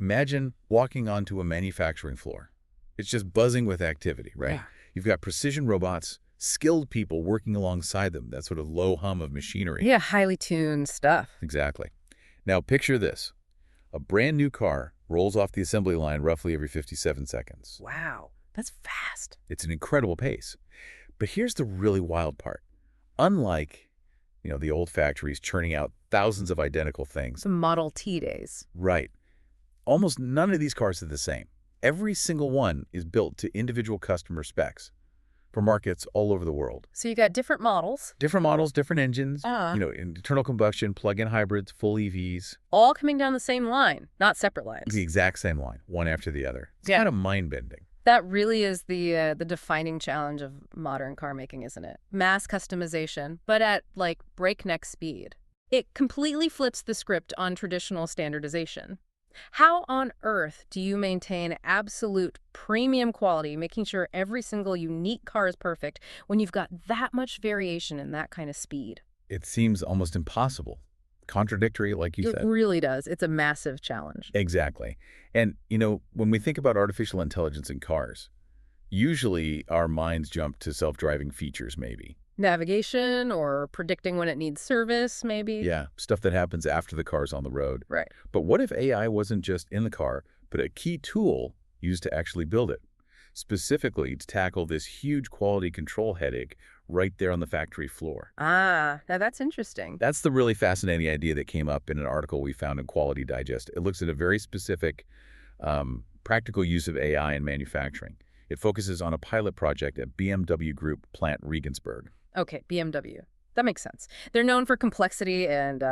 Imagine walking onto a manufacturing floor. It's just buzzing with activity, right? Yeah. You've got precision robots, skilled people working alongside them, that sort of low hum of machinery. Yeah, highly tuned stuff. Exactly. Now picture this. A brand new car rolls off the assembly line roughly every 57 seconds. Wow, that's fast. It's an incredible pace. But here's the really wild part. Unlike, the old factories churning out thousands of identical things. Some Model T days. Right. Almost none of these cars are the same. Every single one is built to individual customer specs for markets all over the world. So you got different models. Different models, different engines, Uh. internal combustion, plug-in hybrids, full EVs. All coming down the same line, not separate lines. The exact same line, one after the other. It's Yeah. kind of mind-bending. That really is the defining challenge of modern car making, isn't it? Mass customization, but at, like, breakneck speed. It completely flips the script on traditional standardization. How on earth do you maintain absolute premium quality, making sure every single unique car is perfect, when you've got that much variation and that kind of speed? It seems almost impossible. Contradictory, like you It said. really does. It's a massive challenge. Exactly. And, when we think about artificial intelligence in cars, usually our minds jump to self-driving features, maybe. Navigation or predicting when it needs service, maybe? Yeah, stuff that happens after the car's on the road. Right. But what if AI wasn't just in the car, but a key tool used to actually build it? Specifically to tackle this huge quality control headache right there on the factory floor. Ah, now that's interesting. That's the really fascinating idea that came up in an article we found in Quality Digest. It looks at a very specific practical use of AI in manufacturing. It focuses on a pilot project at BMW Group Plant Regensburg. Okay, BMW. That makes sense. They're known for complexity and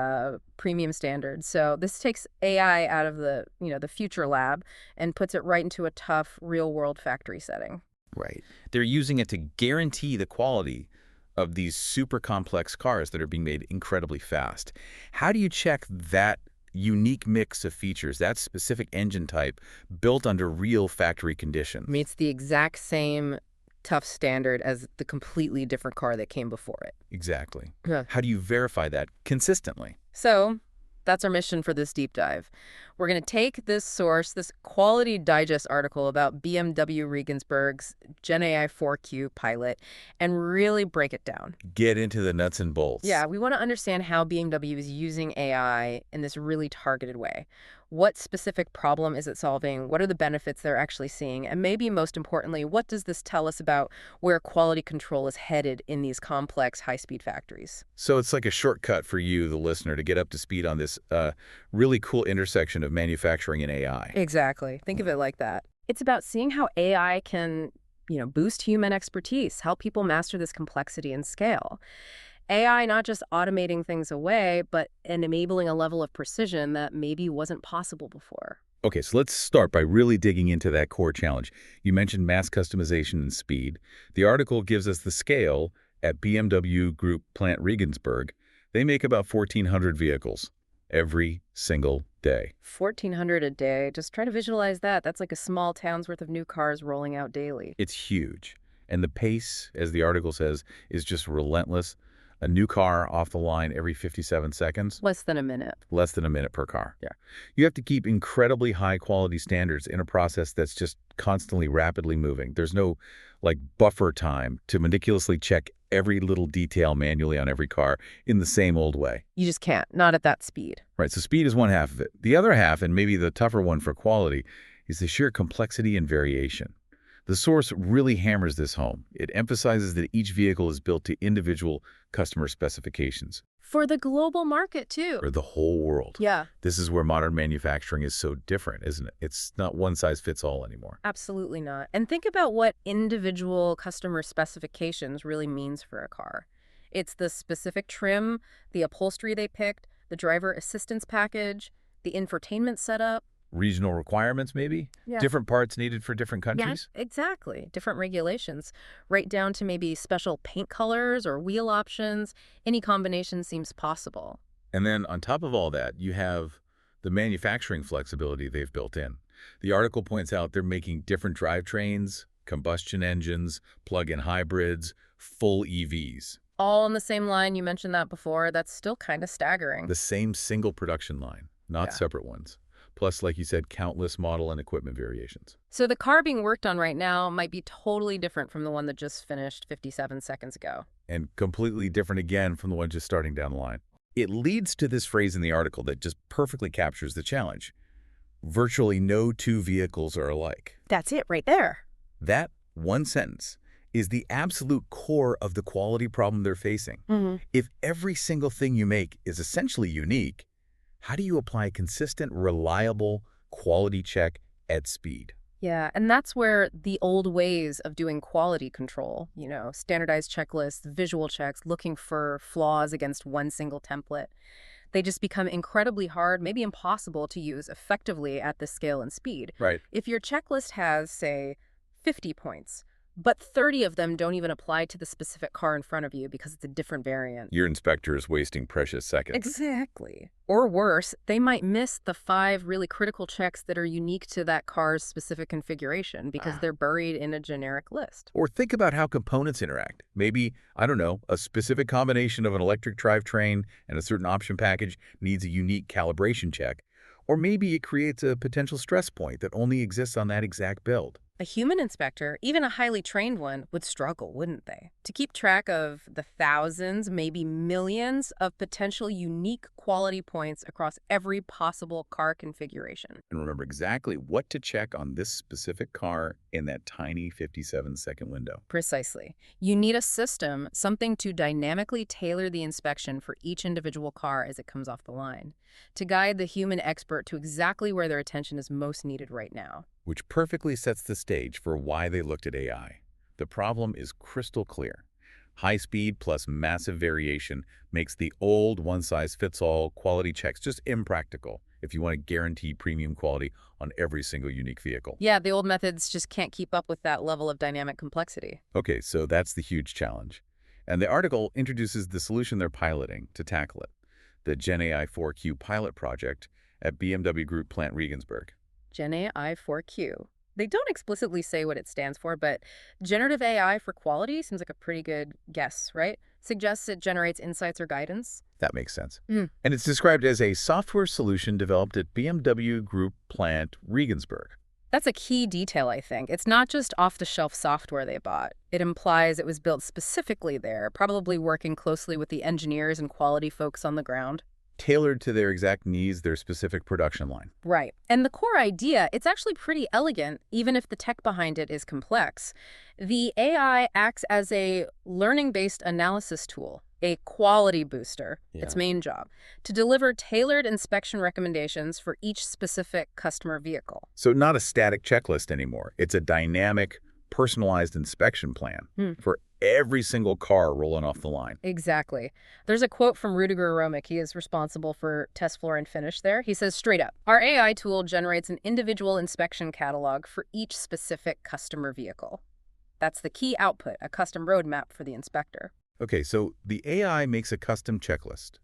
premium standards. So this takes AI out of the future lab and puts it right into a tough, real-world factory setting. Right. They're using it to guarantee the quality of these super complex cars that are being made incredibly fast. How do you check that unique mix of features, that specific engine type, built under real factory conditions? Meets the exact same tough standard as the completely different car that came before it. Exactly. Yeah. How do you verify that consistently? So that's our mission for this deep dive. We're going to take this source, this Quality Digest article about BMW Regensburg's Gen AI 4Q pilot, and really break it down. Get into the nuts and bolts. Yeah, we want to understand how BMW is using AI in this really targeted way. What specific problem is it solving? What are the benefits they're actually seeing? And maybe most importantly, what does this tell us about where quality control is headed in these complex, high-speed factories? So it's like a shortcut for you, the listener, to get up to speed on this really cool intersection of manufacturing and AI. Exactly. Think of it like that. It's about seeing how AI can, boost human expertise, help people master this complexity and scale. AI not just automating things away, but enabling a level of precision that maybe wasn't possible before. Okay, so let's start by really digging into that core challenge. You mentioned mass customization and speed. The article gives us the scale at BMW Group Plant Regensburg. They make about 1,400 vehicles every single day. 1,400 a day. Just try to visualize that. That's like a small town's worth of new cars rolling out daily. It's huge. And the pace, as the article says, is just relentless. A new car off the line every 57 seconds. Less than a minute. Less than a minute per car. Yeah. You have to keep incredibly high quality standards in a process that's just constantly rapidly moving. There's no buffer time to meticulously check every little detail manually on every car in the same old way. You just can't. Not at that speed. Right. So speed is one half of it. The other half, and maybe the tougher one for quality, is the sheer complexity and variation. The source really hammers this home. It emphasizes that each vehicle is built to individual customer specifications. For the global market, too. For the whole world. Yeah. This is where modern manufacturing is so different, isn't it? It's not one size fits all anymore. Absolutely not. And think about what individual customer specifications really means for a car. It's the specific trim, the upholstery they picked, the driver assistance package, the infotainment setup. Regional requirements, maybe? Yeah. Different parts needed for different countries? Yeah, exactly. Different regulations, right down to maybe special paint colors or wheel options. Any combination seems possible. And then on top of all that, you have the manufacturing flexibility they've built in. The article points out they're making different drivetrains, combustion engines, plug-in hybrids, full EVs. All on the same line. You mentioned that before. That's still kind of staggering. The same single production line, not Yeah. separate ones. plus, like you said, countless model and equipment variations. So the car being worked on right now might be totally different from the one that just finished 57 seconds ago. And completely different again from the one just starting down the line. It leads to this phrase in the article that just perfectly captures the challenge. Virtually no two vehicles are alike. That's it right there. That one sentence is the absolute core of the quality problem they're facing. If every single thing you make is essentially unique, how do you apply a consistent, reliable quality check at speed? Yeah, and that's where the old ways of doing quality control, standardized checklists, visual checks, looking for flaws against one single template, they just become incredibly hard, maybe impossible to use effectively at this scale and speed. Right. If your checklist has, say, 50 points, but 30 of them don't even apply to the specific car in front of you because it's a different variant. Your inspector is wasting precious seconds. Exactly. Or worse, they might miss the 5 really critical checks that are unique to that car's specific configuration because they're buried in a generic list. Or think about how components interact. Maybe, I don't know, a specific combination of an electric drivetrain and a certain option package needs a unique calibration check. Or maybe it creates a potential stress point that only exists on that exact build. A human inspector, even a highly trained one, would struggle, wouldn't they? To keep track of the thousands, maybe millions of potential unique quality points across every possible car configuration. And remember exactly what to check on this specific car in that tiny 57-second window. Precisely. You need a system, something to dynamically tailor the inspection for each individual car as it comes off the line, to guide the human expert to exactly where their attention is most needed right now. Which perfectly sets the stage for why they looked at AI. The problem is crystal clear. High speed plus massive variation makes the old one-size-fits-all quality checks just impractical if you want to guarantee premium quality on every single unique vehicle. Yeah, the old methods just can't keep up with that level of dynamic complexity. Okay, so that's the huge challenge. And the article introduces the solution they're piloting to tackle it, the GenAI 4Q pilot project at BMW Group Plant Regensburg. GenAI 4Q. They don't explicitly say what it stands for, but generative AI for quality seems like a pretty good guess, right? Suggests it generates insights or guidance. That makes sense. And it's described as a software solution developed at BMW Group Plant Regensburg. That's a key detail, I think. It's not just off-the-shelf software they bought. It implies it was built specifically there, probably working closely with the engineers and quality folks on the ground. Tailored to their exact needs, their specific production line. Right. And the core idea, it's actually pretty elegant, even if the tech behind it is complex. The AI acts as a learning-based analysis tool, a quality booster, its main job, to deliver tailored inspection recommendations for each specific customer vehicle. So not a static checklist anymore. It's a dynamic, personalized inspection plan for every single car rolling off the line. Exactly. There's a quote from Rudiger Romick. He is responsible for test floor and finish there. He says straight up, our AI tool generates an individual inspection catalog for each specific customer vehicle. That's the key output, a custom roadmap for the inspector. Okay, so the AI makes a custom checklist.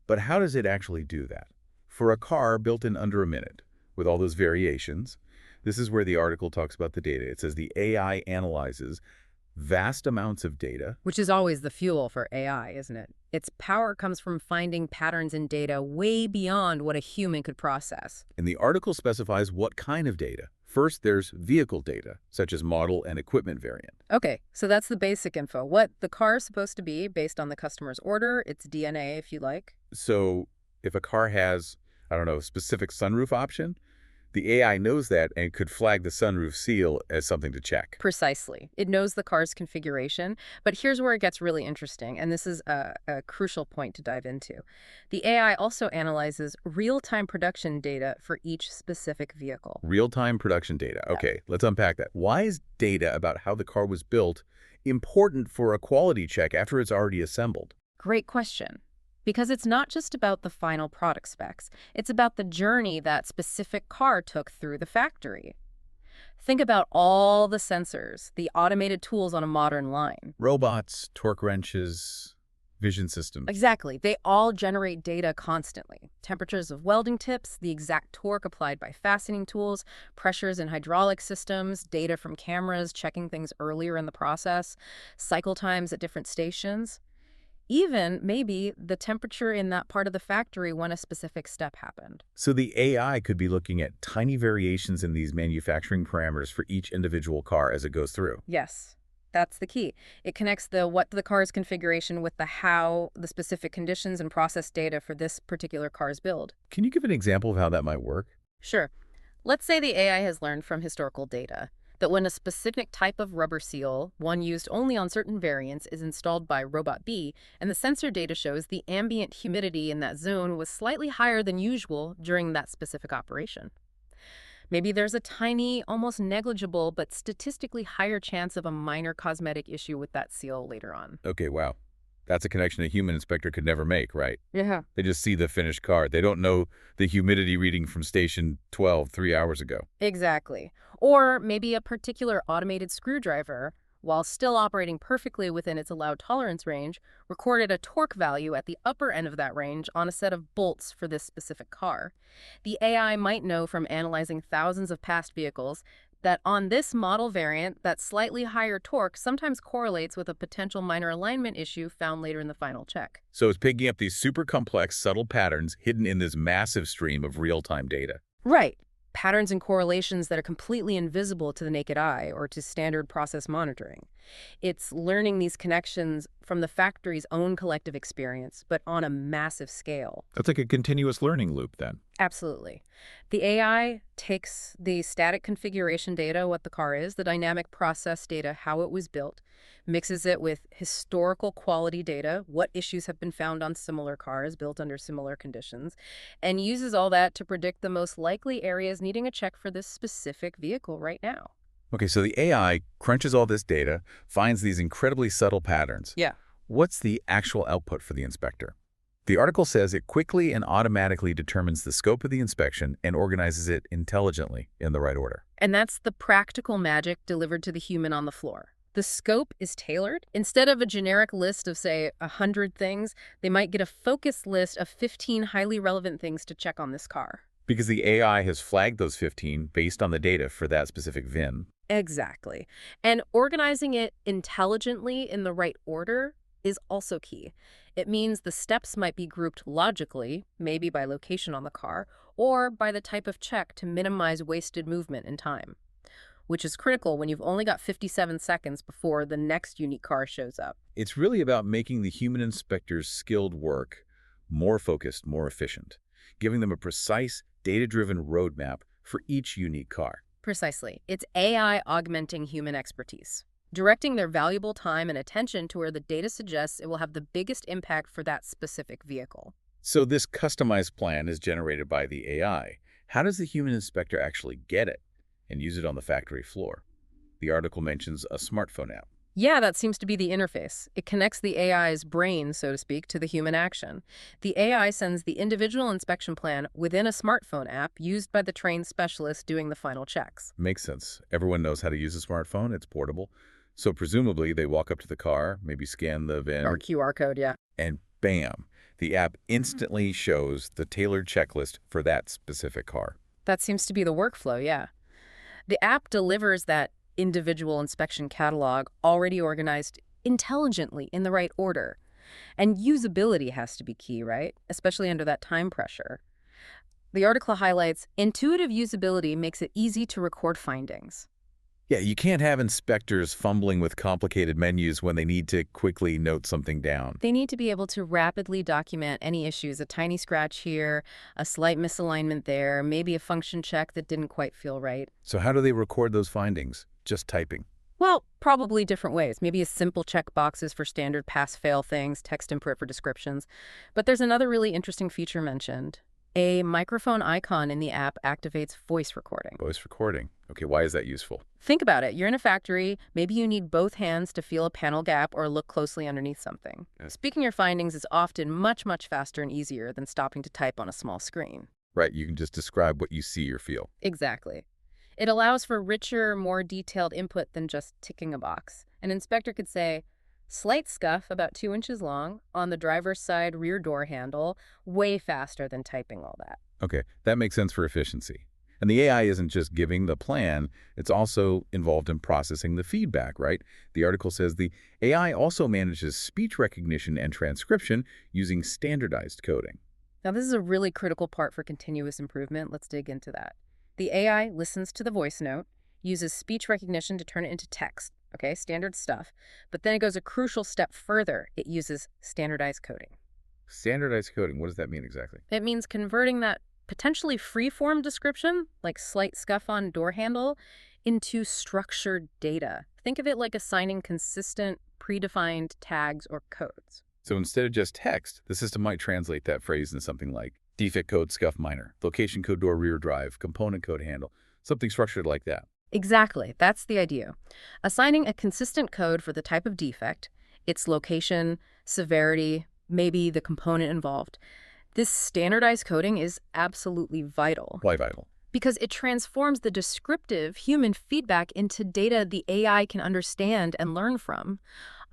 But how does it actually do that? For a car built in under a minute, with all those variations, this is where the article talks about the data. It says the AI analyzes vast amounts of data. Which is always the fuel for AI, isn't it? Its power comes from finding patterns in data way beyond what a human could process. And the article specifies what kind of data. First, there's vehicle data, such as model and equipment variant. Okay, so that's the basic info. What the car is supposed to be based on the customer's order, its DNA, if you like. So if a car has, I don't know, a specific sunroof option, the AI knows that and could flag the sunroof seal as something to check. Precisely. It knows the car's configuration, but here's where it gets really interesting, and this is a crucial point to dive into. The AI also analyzes real-time production data for each specific vehicle. Real-time production data. Okay, let's unpack that. Why is data about how the car was built important for a quality check after it's already assembled? Great question. Because it's not just about the final product specs. It's about the journey that specific car took through the factory. Think about all the sensors, the automated tools on a modern line. Robots, torque wrenches, vision systems. Exactly. They all generate data constantly. Temperatures of welding tips, the exact torque applied by fastening tools, pressures in hydraulic systems, data from cameras checking things earlier in the process, cycle times at different stations. even maybe the temperature in that part of the factory when a specific step happened. So the AI could be looking at tiny variations in these manufacturing parameters for each individual car as it goes through. Yes, that's the key. It connects the what the car's configuration with the how, the specific conditions and process data for this particular car's build. Can you give an example of how that might work? Sure. Let's say the AI has learned from historical data that when a specific type of rubber seal, one used only on certain variants, is installed by Robot B, and the sensor data shows the ambient humidity in that zone was slightly higher than usual during that specific operation. Maybe there's a tiny, almost negligible, but statistically higher chance of a minor cosmetic issue with that seal later on. Okay, wow. That's a connection a human inspector could never make, right? Yeah. They just see the finished car. They don't know the humidity reading from station 12 3 hours ago. Exactly. Or maybe a particular automated screwdriver, while still operating perfectly within its allowed tolerance range, recorded a torque value at the upper end of that range on a set of bolts for this specific car. The AI might know from analyzing thousands of past vehicles that on this model variant, that slightly higher torque sometimes correlates with a potential minor alignment issue found later in the final check. So it's picking up these super complex, subtle patterns hidden in this massive stream of real-time data. Right. Patterns and correlations that are completely invisible to the naked eye or to standard process monitoring. It's learning these connections from the factory's own collective experience, but on a massive scale. That's like a continuous learning loop then. Absolutely. The AI takes the static configuration data, what the car is, the dynamic process data, how it was built, mixes it with historical quality data, what issues have been found on similar cars built under similar conditions, and uses all that to predict the most likely areas needing a check for this specific vehicle right now. Okay, so the AI crunches all this data, finds these incredibly subtle patterns. Yeah. What's the actual output for the inspector? The article says it quickly and automatically determines the scope of the inspection and organizes it intelligently in the right order. And that's the practical magic delivered to the human on the floor. The scope is tailored. Instead of a generic list of, say, 100 things, they might get a focused list of 15 highly relevant things to check on this car. Because the AI has flagged those 15 based on the data for that specific VIN. Exactly. And organizing it intelligently in the right order is also key. It means the steps might be grouped logically, maybe by location on the car, or by the type of check to minimize wasted movement and time, which is critical when you've only got 57 seconds before the next unique car shows up. It's really about making the human inspector's skilled work more focused, more efficient, giving them a precise, data-driven roadmap for each unique car. Precisely. It's AI augmenting human expertise, directing their valuable time and attention to where the data suggests it will have the biggest impact for that specific vehicle. So this customized plan is generated by the AI. How does the human inspector actually get it and use it on the factory floor? The article mentions a smartphone app. Yeah, that seems to be the interface. It connects the AI's brain, so to speak, to the human action. The AI sends the individual inspection plan within a smartphone app used by the trained specialist doing the final checks. Makes sense. Everyone knows how to use a smartphone. It's portable. So presumably they walk up to the car, maybe scan the VIN, Or QR code, yeah. and bam, the app instantly shows the tailored checklist for that specific car. That seems to be the workflow, yeah. The app delivers that individual inspection catalog already organized intelligently in the right order. And usability has to be key, right? Especially under that time pressure. The article highlights intuitive usability makes it easy to record findings. Yeah, you can't have inspectors fumbling with complicated menus when they need to quickly note something down. They need to be able to rapidly document any issues, a tiny scratch here, a slight misalignment there, maybe a function check that didn't quite feel right. So how do they record those findings? Just typing. Well, probably different ways. Maybe a simple check boxes for standard pass-fail things, text input for descriptions. But there's another really interesting feature mentioned. A microphone icon in the app activates voice recording. Voice recording. Okay, why is that useful? Think about it. You're in a factory. Maybe you need both hands to feel a panel gap or look closely underneath something. Speaking your findings is often much, much faster and easier than stopping to type on a small screen. Right, you can just describe what you see or feel. Exactly. It allows for richer, more detailed input than just ticking a box. An inspector could say, slight scuff about 2 inches long on the driver's side rear door handle, way faster than typing all that. Okay, that makes sense for efficiency. And the AI isn't just giving the plan, it's also involved in processing the feedback, right? The article says the AI also manages speech recognition and transcription using standardized coding. Now, this is a really critical part for continuous improvement. Let's dig into that. The AI listens to the voice note, uses speech recognition to turn it into text, okay, standard stuff, but then it goes a crucial step further. It uses standardized coding. Standardized coding, what does that mean exactly? It means converting that potentially free-form description, like slight scuff on door handle, into structured data. Think of it like assigning consistent, predefined tags or codes. So instead of just text, the system might translate that phrase into something like defect code scuff minor, location code door rear drive, component code handle, something structured like that. Exactly, that's the idea. Assigning a consistent code for the type of defect, its location, severity, maybe the component involved. This standardized coding is absolutely vital Why vital? because it transforms the descriptive human feedback into data the AI can understand and learn from.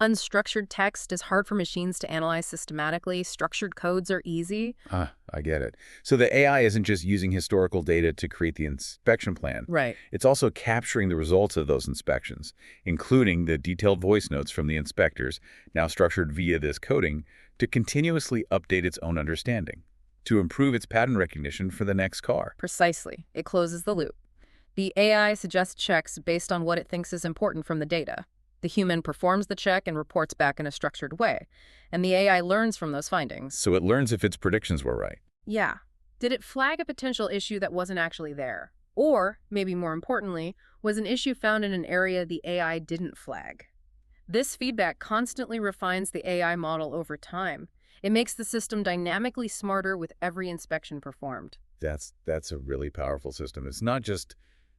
Unstructured text is hard for machines to analyze systematically. Structured codes are easy. I get it. So the AI isn't just using historical data to create the inspection plan. Right. It's also capturing the results of those inspections, including the detailed voice notes from the inspectors, now structured via this coding, to continuously update its own understanding, to improve its pattern recognition for the next car. Precisely. It closes the loop. The AI suggests checks based on what it thinks is important from the data. The human performs the check and reports back in a structured way, and the AI learns from those findings. So it learns if its predictions were right. Yeah. Did it flag a potential issue that wasn't actually there? Or, maybe more importantly, was an issue found in an area the AI didn't flag? This feedback constantly refines the AI model over time. It makes the system dynamically smarter with every inspection performed. That's a really powerful system. It's not just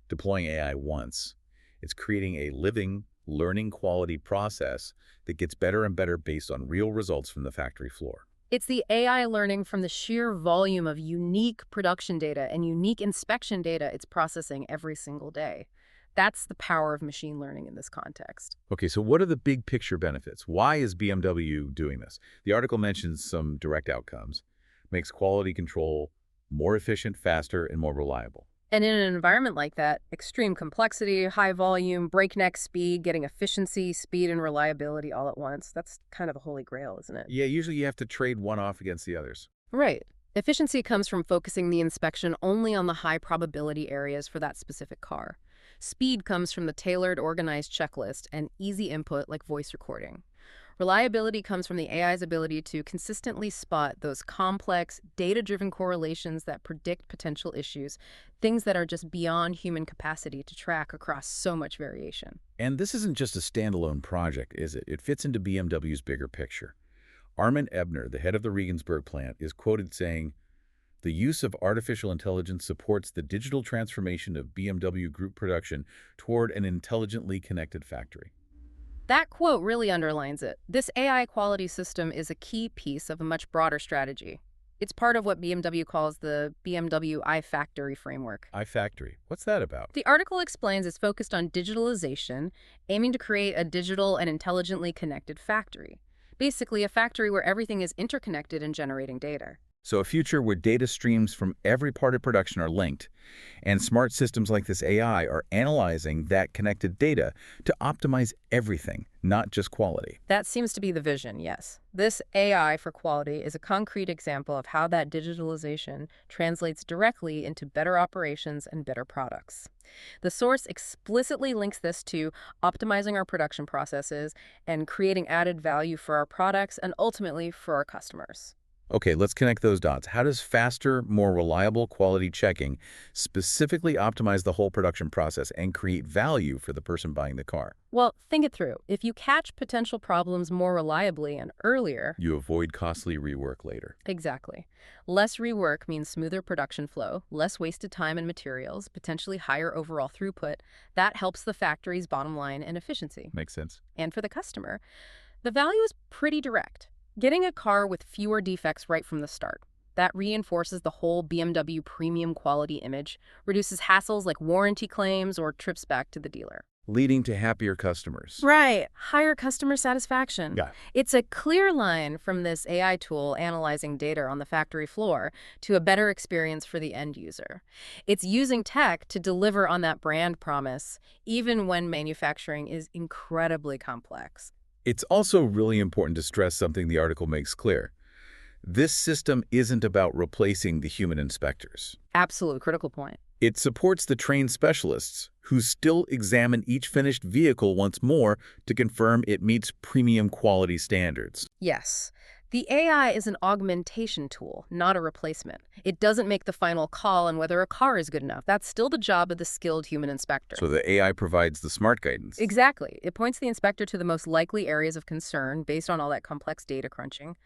deploying AI once. It's creating a living, learning quality process that gets better and better based on real results from the factory floor. It's the AI learning from the sheer volume of unique production data and unique inspection data it's processing every single day. That's the power of machine learning in this context. Okay, so what are the big picture benefits? Why is BMW doing this? The article mentions some direct outcomes, makes quality control more efficient, faster, and more reliable. And in an environment like that, extreme complexity, high volume, breakneck speed, getting efficiency, speed, and reliability all at once, that's kind of a holy grail, isn't it? Yeah, usually you have to trade one off against the others. Right. Efficiency comes from focusing the inspection only on the high probability areas for that specific car. Speed comes from the tailored, organized checklist and easy input like voice recording. Reliability comes from the AI's ability to consistently spot those complex, data-driven correlations that predict potential issues, things that are just beyond human capacity to track across so much variation. And this isn't just a standalone project, is it? It fits into BMW's bigger picture. Armin Ebner, the head of the Regensburg plant, is quoted saying, "The use of artificial intelligence supports the digital transformation of BMW Group production toward an intelligently connected factory." That quote really underlines it. This AI quality system is a key piece of a much broader strategy. It's part of what BMW calls the BMW iFactory framework. iFactory, what's that about? The article explains it's focused on digitalization, aiming to create a digital and intelligently connected factory. Basically, a factory where everything is interconnected and generating data. So a future where data streams from every part of production are linked, and smart systems like this AI are analyzing that connected data to optimize everything, not just quality. That seems to be the vision, yes. This AI for quality is a concrete example of how that digitalization translates directly into better operations and better products. The source explicitly links this to optimizing our production processes and creating added value for our products and ultimately for our customers. Okay, let's connect those dots. How does faster, more reliable quality checking specifically optimize the whole production process and create value for the person buying the car? Well, think it through. If you catch potential problems more reliably and earlier, You avoid costly rework later. exactly. Less rework means smoother production flow, less wasted time and materials, potentially higher overall throughput. That helps the factory's bottom line and efficiency. Makes sense. And for the customer, the value is pretty direct. Getting a car with fewer defects right from the start. That reinforces the whole BMW premium quality image, reduces hassles like warranty claims or trips back to the dealer. leading to happier customers. Right. Higher customer satisfaction. Yeah. It's a clear line from this AI tool analyzing data on the factory floor to a better experience for the end user. It's using tech to deliver on that brand promise, even when manufacturing is incredibly complex. It's also really important to stress something the article makes clear. This system isn't about replacing the human inspectors. Absolute critical point. It supports the trained specialists who still examine each finished vehicle once more to confirm it meets premium quality standards. Yes. The AI is an augmentation tool, not a replacement. It doesn't make the final call on whether a car is good enough. That's still the job of the skilled human inspector. So the AI provides the smart guidance. Exactly. It points the inspector to the most likely areas of concern based on all that complex data crunching.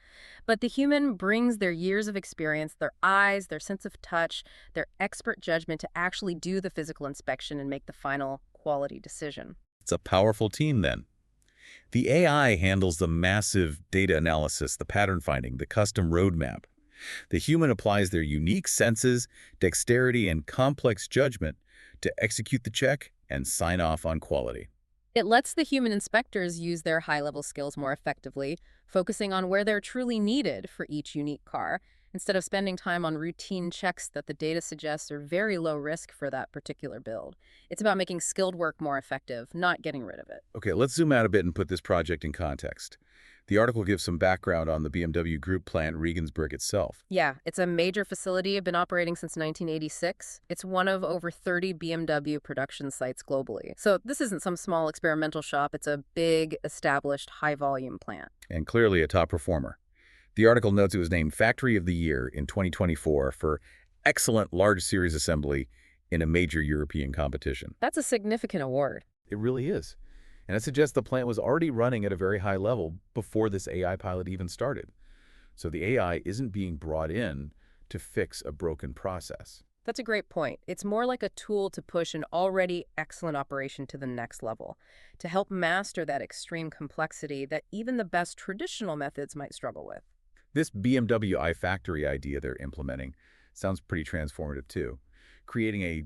But the human brings their years of experience, their eyes, their sense of touch, their expert judgment to actually do the physical inspection and make the final quality decision. It's a powerful team then. The AI handles the massive data analysis, the pattern finding, the custom roadmap. The human applies their unique senses, dexterity, and complex judgment to execute the check and sign off on quality. It lets the human inspectors use their high-level skills more effectively, focusing on where they're truly needed for each unique car, instead of spending time on routine checks that the data suggests are very low risk for that particular build. It's about making skilled work more effective, not getting rid of it. Okay, let's zoom out a bit and put this project in context. The article gives some background on the BMW Group Plant Regensburg itself. Yeah, it's a major facility, been operating since 1986. It's one of over 30 BMW production sites globally. So this isn't some small experimental shop, it's a big, established, high-volume plant. And clearly a top performer. The article notes it was named Factory of the Year in 2024 for excellent large series assembly in a major European competition. That's a significant award. It really is. And it suggests the plant was already running at a very high level before this AI pilot even started. So the AI isn't being brought in to fix a broken process. That's a great point. It's more like a tool to push an already excellent operation to the next level, to help master that extreme complexity that even the best traditional methods might struggle with. This BMW iFactory idea they're implementing sounds pretty transformative too, creating a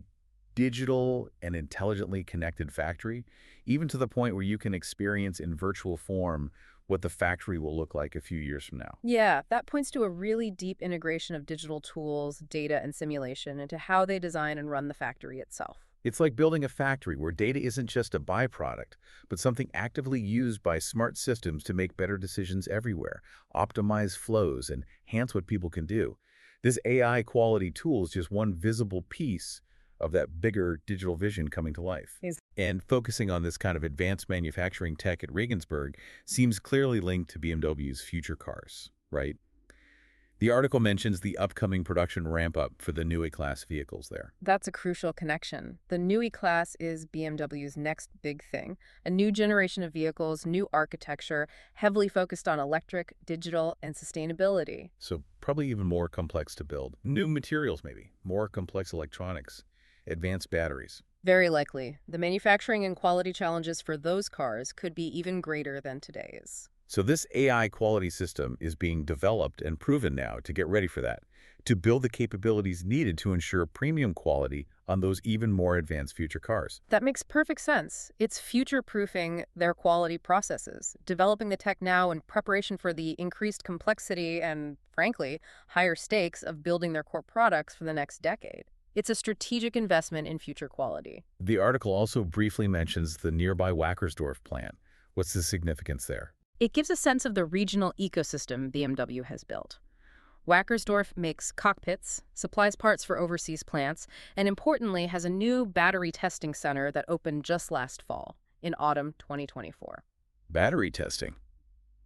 digital and intelligently connected factory, even to the point where you can experience in virtual form what the factory will look like a few years from now. Yeah, that points to a really deep integration of digital tools, data, and simulation into how they design and run the factory itself. It's like building a factory where data isn't just a byproduct, but something actively used by smart systems to make better decisions everywhere, optimize flows, and enhance what people can do. This AI quality tool is just one visible piece of that bigger digital vision coming to life. And focusing on this kind of advanced manufacturing tech at Regensburg seems clearly linked to BMW's future cars, right? The article mentions the upcoming production ramp-up for the new E-Class vehicles there. That's a crucial connection. The new E-Class is BMW's next big thing, a new generation of vehicles, new architecture, heavily focused on electric, digital, and sustainability. So probably even more complex to build. New materials maybe, more complex electronics, advanced batteries. Very likely. The manufacturing and quality challenges for those cars could be even greater than today's. So this AI quality system is being developed and proven now to get ready for that, to build the capabilities needed to ensure premium quality on those even more advanced future cars. That makes perfect sense. It's future-proofing their quality processes, developing the tech now in preparation for the increased complexity and, frankly, higher stakes of building their core products for the next decade. It's a strategic investment in future quality. The article also briefly mentions the nearby Wackersdorf plant. What's the significance there? It gives a sense of the regional ecosystem BMW has built. Wackersdorf makes cockpits, supplies parts for overseas plants, and importantly has a new battery testing center that opened just last fall, in autumn 2024. Battery testing.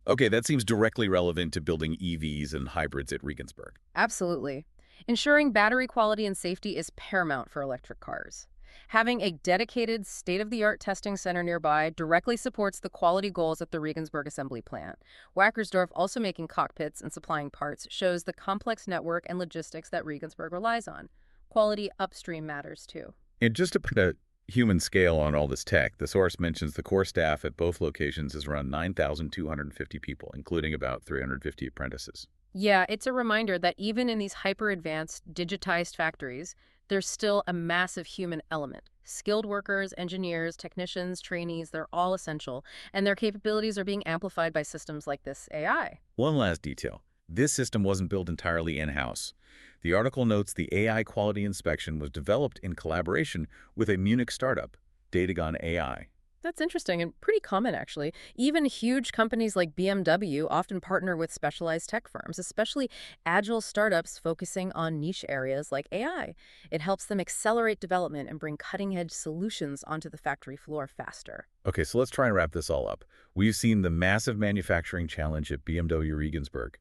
Okay, that seems directly relevant to building EVs and hybrids at Regensburg. Absolutely. Ensuring battery quality and safety is paramount for electric cars. Having a dedicated, state-of-the-art testing center nearby directly supports the quality goals at the Regensburg assembly plant. Wackersdorf, also making cockpits and supplying parts, shows the complex network and logistics that Regensburg relies on. Quality upstream matters, too. And just to put a human scale on all this tech, the source mentions the core staff at both locations is around 9,250 people, including about 350 apprentices. Yeah, it's a reminder that even in these hyper-advanced, digitized factories, there's still a massive human element, Skilled workers, engineers, technicians, trainees, they're all essential, and their capabilities are being amplified by systems like this AI. One last detail. This system wasn't built entirely in-house. The article notes the AI quality inspection was developed in collaboration with a Munich startup, Datagon AI. That's interesting and pretty common, actually. Even huge companies like BMW often partner with specialized tech firms, especially agile startups focusing on niche areas like AI. It helps them accelerate development and bring cutting-edge solutions onto the factory floor faster. Okay, so let's try and wrap this all up. We've seen the massive manufacturing challenge at BMW Regensburg,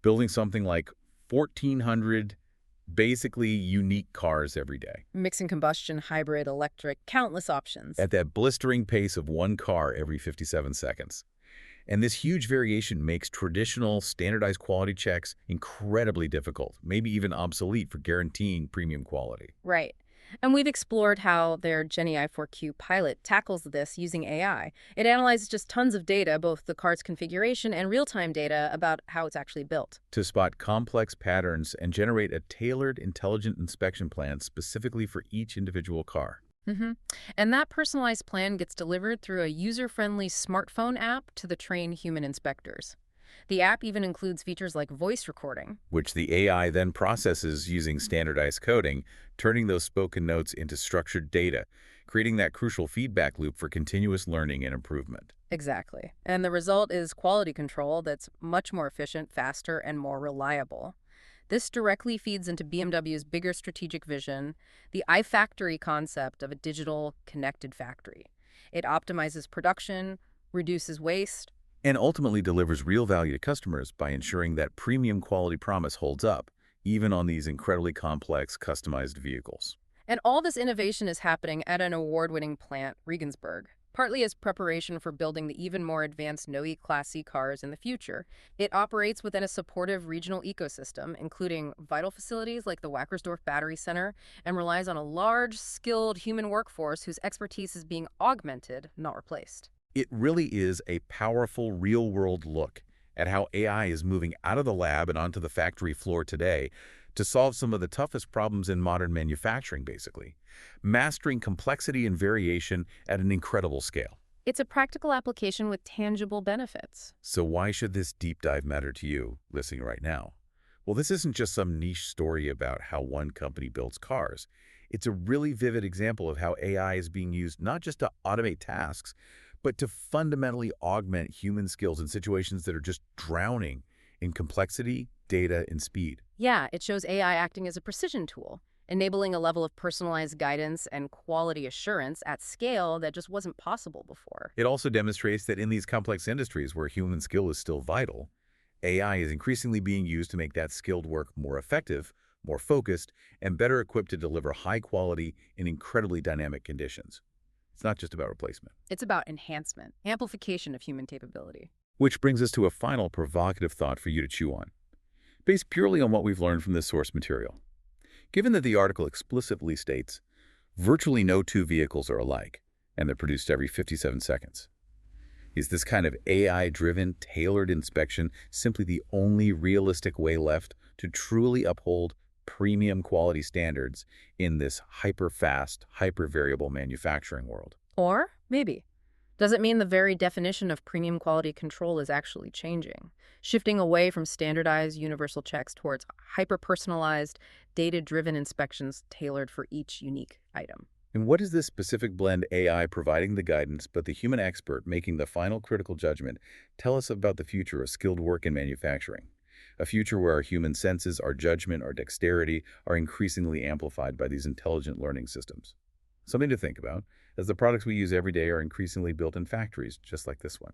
building something like 1,400 basically unique cars every day Mixing combustion, hybrid, electric, countless options. at that blistering pace of one car every 57 seconds. And this huge variation makes traditional standardized quality checks incredibly difficult, maybe even obsolete for guaranteeing premium quality. Right. And we've explored how their Geni i4Q pilot tackles this using AI. It analyzes just tons of data, both the car's configuration and real-time data about how it's actually built. To spot complex patterns and generate a tailored, intelligent inspection plan specifically for each individual car. hmm And that personalized plan gets delivered through a user-friendly smartphone app to the trained human inspectors. The app even includes features like voice recording. Which the AI then processes using standardized coding, turning those spoken notes into structured data, creating that crucial feedback loop for continuous learning and improvement. Exactly. And the result is quality control that's much more efficient, faster, and more reliable. This directly feeds into BMW's bigger strategic vision, the iFactory concept of a digital, connected factory. It optimizes production, reduces waste, And ultimately delivers real value to customers by ensuring that premium quality promise holds up, even on these incredibly complex, customized vehicles. and all this innovation is happening at an award-winning plant, Regensburg, partly as preparation for building the even more advanced Neue Class C cars in the future. It operates within a supportive regional ecosystem, including vital facilities like the Wackersdorf Battery Center, and relies on a large, skilled human workforce whose expertise is being augmented, not replaced. It really is a powerful real-world look at how AI is moving out of the lab and onto the factory floor today to solve some of the toughest problems in modern manufacturing, basically, mastering complexity and variation at an incredible scale. It's a practical application with tangible benefits. So why should this deep dive matter to you listening right now? Well, this isn't just some niche story about how one company builds cars. It's a really vivid example of how AI is being used not just to automate tasks, but to fundamentally augment human skills in situations that are just drowning in complexity, data, and speed. Yeah, it shows AI acting as a precision tool, enabling a level of personalized guidance and quality assurance at scale that just wasn't possible before. It also demonstrates that in these complex industries where human skill is still vital, AI is increasingly being used to make that skilled work more effective, more focused, and better equipped to deliver high quality in incredibly dynamic conditions. It's not just about replacement. It's about enhancement, amplification of human capability. Which brings us to a final provocative thought for you to chew on, based purely on what we've learned from this source material. Given that the article explicitly states virtually no two vehicles are alike, and they're produced every 57 seconds, is this kind of AI-driven, tailored inspection simply the only realistic way left to truly uphold premium quality standards in this hyper-fast, hyper-variable manufacturing world? Or maybe. Does it mean the very definition of premium quality control is actually changing, shifting away from standardized universal checks towards hyper-personalized, data-driven inspections tailored for each unique item? And what is this specific blend AI providing the guidance, but the human expert making the final critical judgment tell us about the future of skilled work in manufacturing? A future where our human senses, our judgment, our dexterity are increasingly amplified by these intelligent learning systems. Something to think about, as the products we use every day are increasingly built in factories just like this one.